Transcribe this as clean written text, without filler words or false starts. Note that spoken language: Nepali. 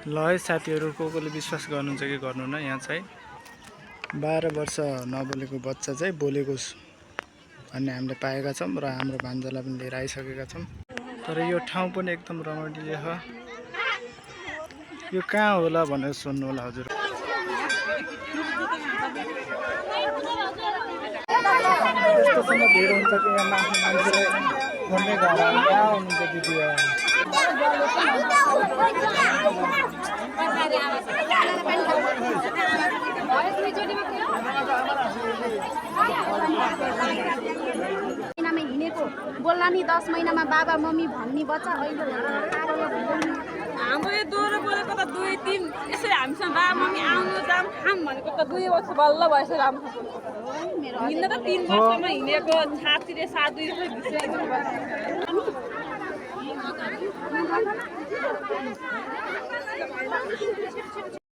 ल है साथीहरू, कोले विश्वास गर्नुहुन्छ कि गर्नु न, यहाँ चाहिँ 12 वर्ष नबोलेको बच्चा चाहिँ बोलेको भन्ने हामीले पाएका छौँ र हाम्रो भान्जालाई पनि लिएर आइसकेका छौँ। तर यो ठाउँ पनि एकदम रमणीय छ। यो कहाँ होला भनेर सोध्नु होला हजुर। यस्तोसँग भिड हुन्छ कि यहाँ मान्छेले घुम्ने घर कहाँ हुनुहुन्छ दिदी? महिनामा हिँडेको बोल्ला नि 10 महिनामा बाबा मम्मी भन्ने बच्चा अहिले हाम्रो यो दोहोरो बोलेको त 2-3 यसरी हामीसँग बाबा मम्मी आउनु जाम खाम भनेको त 2 वर्ष बल्ल भएछ राम्रो हिँड्न त 3 वर्षमा हिँडेको छातीले 7-2 भित्र